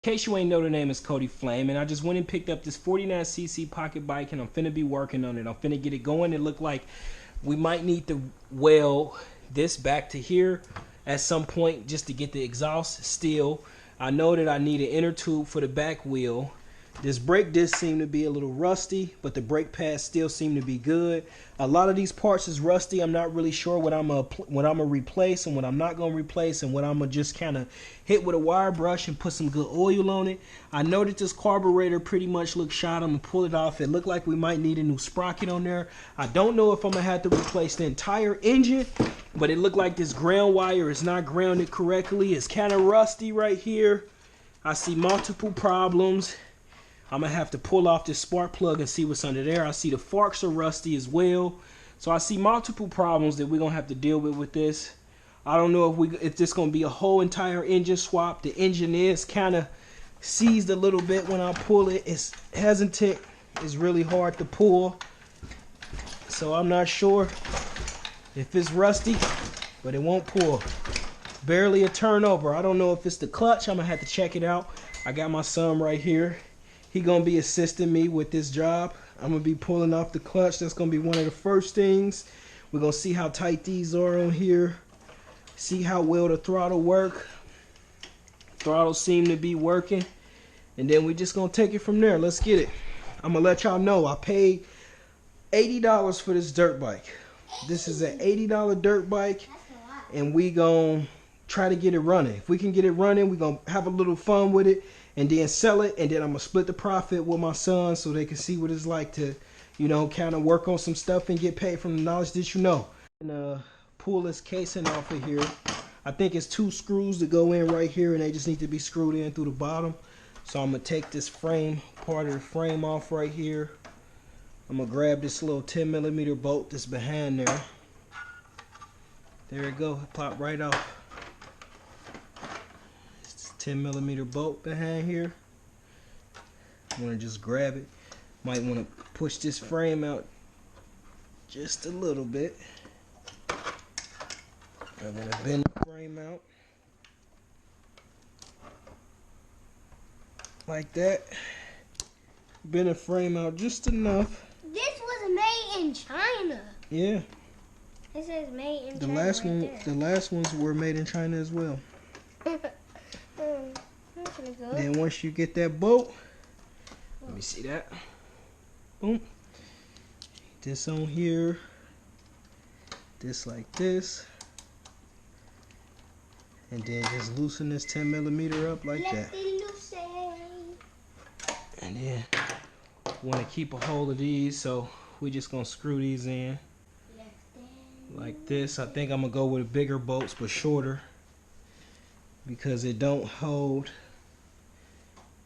In case you ain't know, the name is Cody Flame, and I just went and picked up this 49cc pocket bike, and I'm finna be working on it. I'm finna get it going. It look like we might need to weld this back to here at some point just to get the exhaust still. I know that I need an inner tube for the back wheel. This brake disc seemed to be a little rusty, but the brake pads still seem to be good. A lot of these parts is rusty. I'm not really sure what I'm gonna replace and what I'm not gonna replace, and what I'm gonna just kind of hit with a wire brush and put some good oil on it. I know that this carburetor pretty much looks shot. I'm gonna pull it off. It looked like we might need a new sprocket on there. I don't know if I'm gonna have to replace the entire engine, but it looked like this ground wire is not grounded correctly. It's kind of rusty right here. I see multiple problems. I'm going to have to pull off this spark plug and see what's under there. I see the forks are rusty as well. So I see multiple problems that we're going to have to deal with this. I don't know if this going to be a whole entire engine swap. The engine is kind of seized a little bit when I pull it. It's hesitant. It's really hard to pull. So I'm not sure if it's rusty, but it won't pull. Barely a turnover. I don't know if it's the clutch. I'm going to have to check it out. I got my son right here. He gonna be assisting me with this job. I'm gonna be pulling off the clutch. That's gonna be one of the first things. We're gonna see how tight these are on here. See how well the throttle work. Throttle seem to be working. And then we just gonna take it from there. Let's get it. I'm gonna let y'all know I paid $80 for this dirt bike. This is an $80 dirt bike. And we gonna try to get it running. If we can get it running, we gonna have a little fun with it and then sell it, and then I'm gonna split the profit with my son so they can see what it's like to, you know, kind of work on some stuff and get paid from the knowledge that you know. And pull this casing off of here. I think it's 2 screws that go in right here, and they just need to be screwed in through the bottom. So I'm gonna take this frame, part of the frame off right here. I'm gonna grab this little 10mm bolt that's behind there. There it go, pop right off. 10mm bolt behind here. I'm gonna just grab it. Might want to push this frame out just a little bit. I'm gonna bend the frame out like that. Bend the frame out just enough. This was made in China. Yeah. It says made in China. The last ones were made in China as well. Then once you get that bolt, let me see that. Boom. This on here. This like this. And then just loosen this 10mm up like that. And then want to keep a hold of these, so we just gonna screw these in like this. I think I'm gonna go with bigger bolts but shorter, because it don't hold.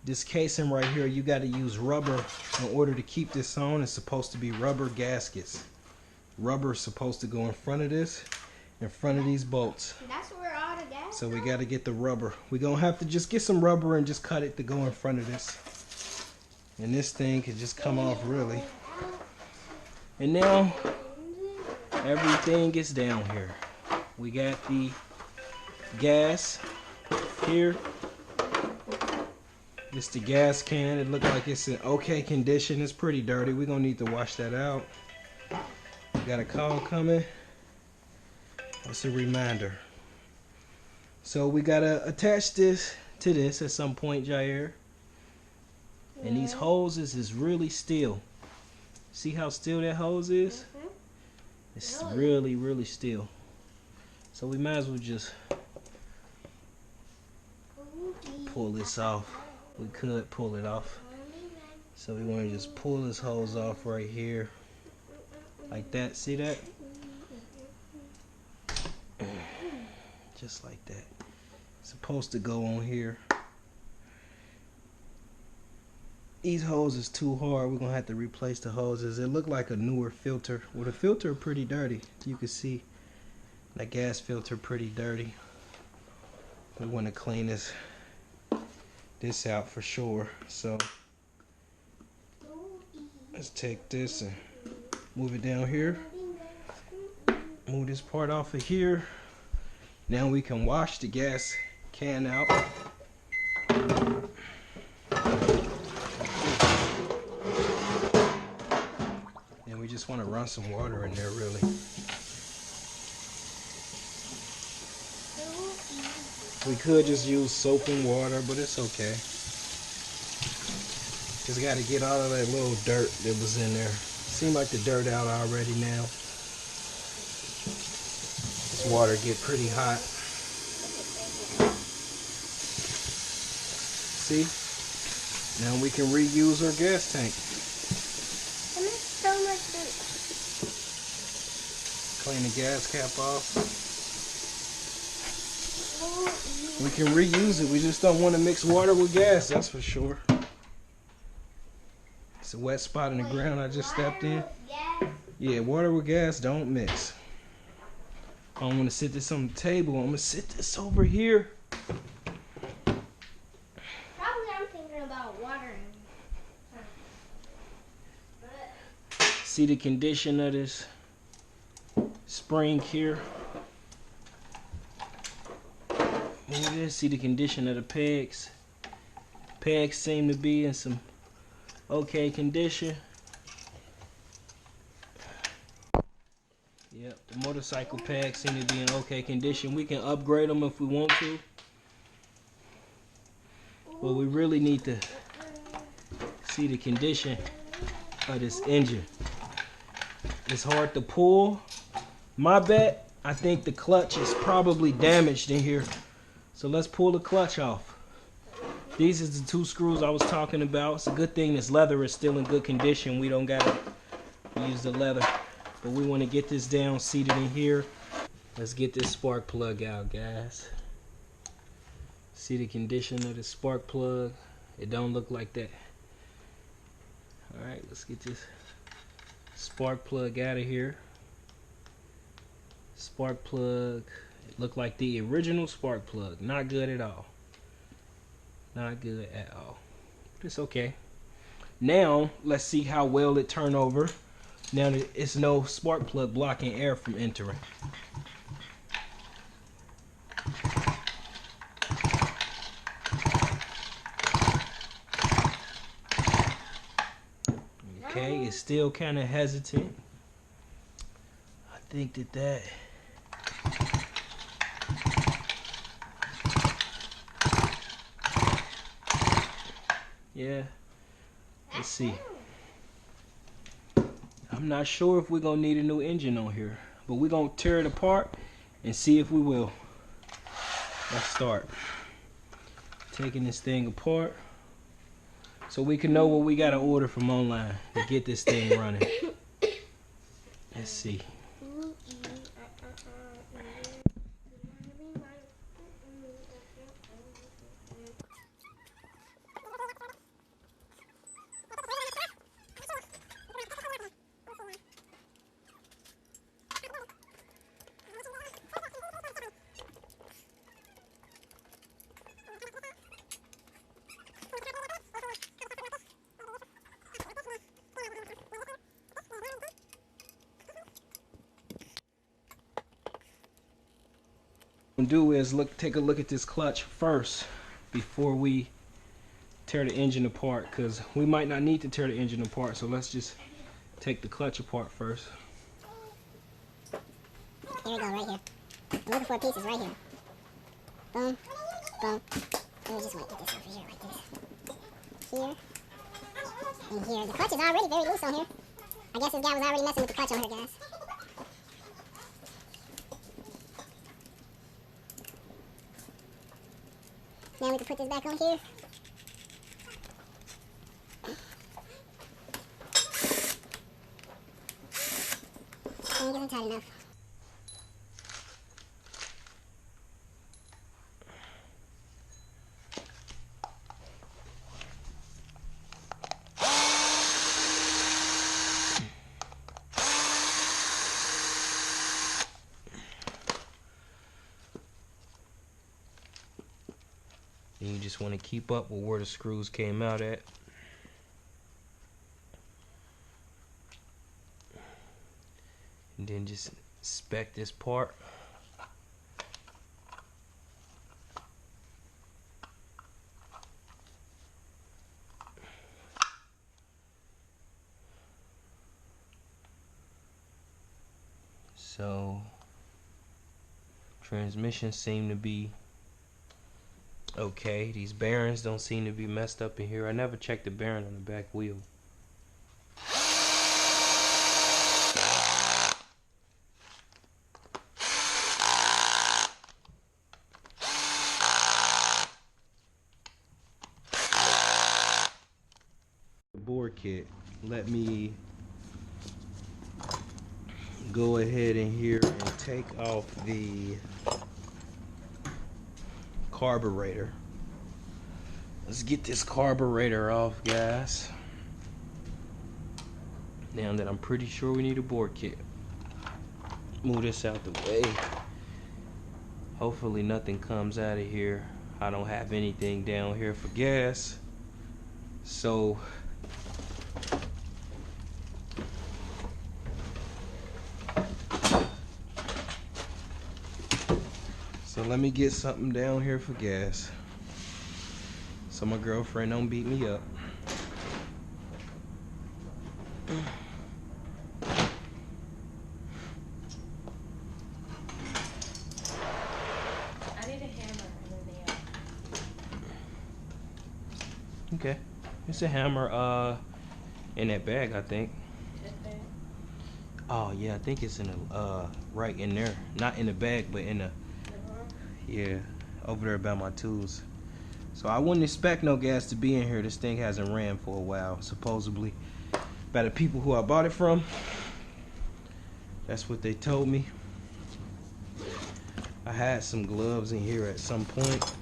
This casing right here, you got to use rubber in order to keep this on. It's supposed to be rubber gaskets. Rubber is supposed to go in front of this, in front of these bolts. That's where all the gas. So we got to get the rubber. We're gonna have to just get some rubber and just cut it to go in front of this. And this thing can just come off really. And now everything is down here. We got the gas here. It's the gas can. It looks like it's in okay condition. It's pretty dirty. We're gonna need to wash that out. We got a call coming. That's a reminder. So we gotta attach this to this at some point, Jair. And these hoses is really still. See how still that hose is? It's really, really still. So we might as well just pull this off. We could pull it off. So we want to just pull this hose off right here. Like that. See that? Just like that. It's supposed to go on here. These hoses too hard. We're going to have to replace the hoses. It looked like a newer filter. Well, the filter pretty dirty. You can see that gas filter pretty dirty. We want to clean this out for sure. So let's take this and move it down here. Move this part off of here. Now we can wash the gas can out. just want to run some water in there, really. We could just use soap and water, but it's okay. Just got to get all of that little dirt that was in there. Seems like the dirt out already now. This water get pretty hot. See? Now we can reuse our gas tank. So much dirt. Clean the gas cap off. We can reuse it. We just don't want to mix water with gas, that's for sure. It's a wet spot in the ground I just stepped in. Yeah, water with gas don't mix. I don't want to sit this on the table. I'm going to sit this over here. Probably I'm thinking about watering. See the condition of this spring here. Look at this. See the condition of the pegs. Pegs seem to be in some okay condition. Yep, the motorcycle pegs seem to be in okay condition. We can upgrade them if we want to. But we really need to see the condition of this engine. It's hard to pull. My bet, I think the clutch is probably damaged in here. So let's pull the clutch off. These is the 2 screws I was talking about. It's a good thing this leather is still in good condition. We don't gotta use the leather. But we want to get this down, seated in here. Let's get this spark plug out, guys. See the condition of the spark plug? It don't look like that. Alright, let's get this spark plug out of here. Spark plug. It looked like the original spark plug. Not good at all. Not good at all. But it's okay. Now, let's see how well it turned over. Now that it's no spark plug blocking air from entering. Okay, it's still kind of hesitant. I think that yeah, let's see. I'm not sure if we're gonna need a new engine on here, but we're gonna tear it apart and see if we will. Let's start taking this thing apart so we can know what we gotta order from online to get this thing running. Let's see. Do is take a look at this clutch first before we tear the engine apart, because we might not need to tear the engine apart. So let's just take the clutch apart first. Here we go, right here. I'm looking for pieces right here. Boom, boom. Let me just wait, get this over here like this. Here, and here. The clutch is already very loose on here. I guess this guy was already messing with the clutch on here, guys. Now we can put this back on here. And it isn't tight enough. And you just want to keep up with where the screws came out at. And then just inspect this part. Transmission seem to be okay. These bearings don't seem to be messed up in here. I never checked the bearing on the back wheel. The board kit. Let me go ahead in here and take off the carburetor. Let's get this carburetor off, guys. Now that I'm pretty sure we need a board kit. Move this out the way. Hopefully nothing comes out of here. I don't have anything down here for gas. So let me get something down here for gas, so my girlfriend don't beat me up. I need a hammer and a nail. Okay, it's a hammer in that bag, I think. This bag? Oh yeah, I think it's in the right in there, not in the bag, but in the yeah, over there by my tools. So I wouldn't expect no gas to be in here. This thing hasn't ran for a while, supposedly, by the people who I bought it from. That's what they told me. I had some gloves in here at some point.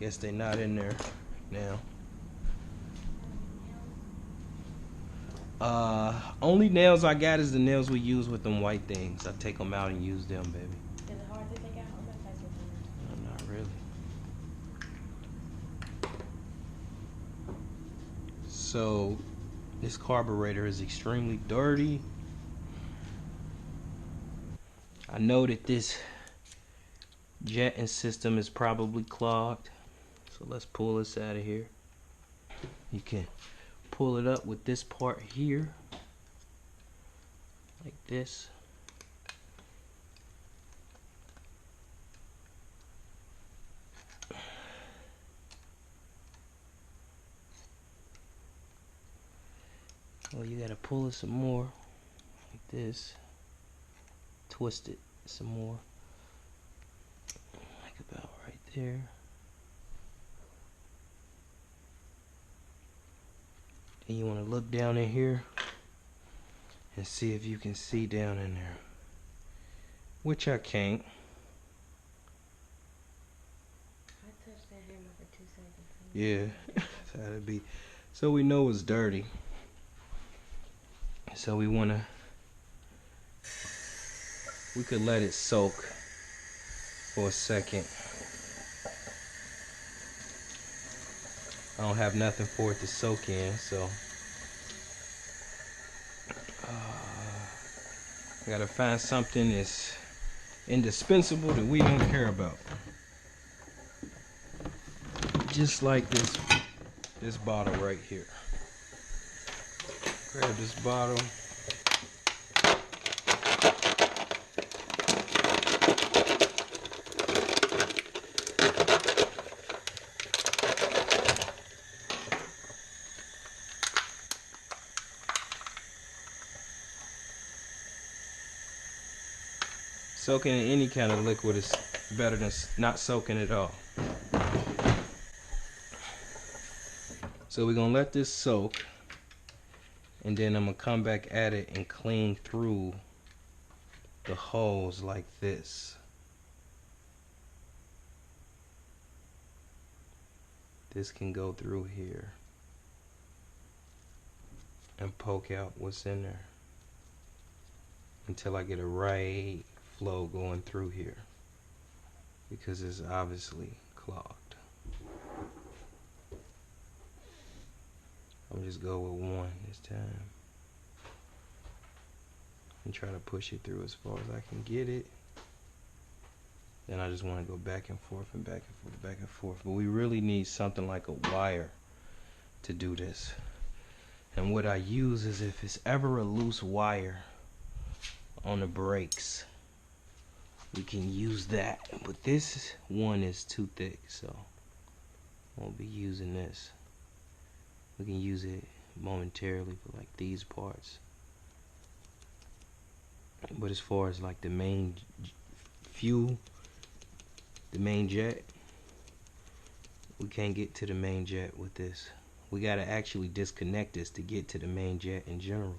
Guess they're not in there now. Only nails I got is the nails we use with them white things. I take them out and use them, baby. Is it hard to take out? I'm gonna touch it. No, not really. So this carburetor is extremely dirty. I know that this jetting system is probably clogged. So let's pull this out of here. You can pull it up with this part here, like this. Well, you gotta pull it some more, like this. Twist it some more, like about right there. And you want to look down in here and see if you can see down in there, which I can't. I touched that hammer for 2 seconds. Yeah, that's how it be. So we know it's dirty. So we could let it soak for a second. I don't have nothing for it to soak in, so I gotta find something that's indispensable that we don't care about. Just like this bottle right here. Grab this bottle. Soaking in any kind of liquid is better than not soaking at all. So we're gonna let this soak, and then I'm gonna come back at it and clean through the holes like this. This can go through here and poke out what's in there until I get a right flow going through here, because it's obviously clogged. I'm just go with one this time and try to push it through as far as I can get it. Then I just want to go back and forth and back and forth, back and forth. But we really need something like a wire to do this. And what I use is, if it's ever a loose wire on the brakes, we can use that. But this one is too thick, so I won't be using this. We can use it momentarily for like these parts. But as far as like the main fuel, the main jet, we can't get to the main jet with this. We gotta actually disconnect this to get to the main jet in general.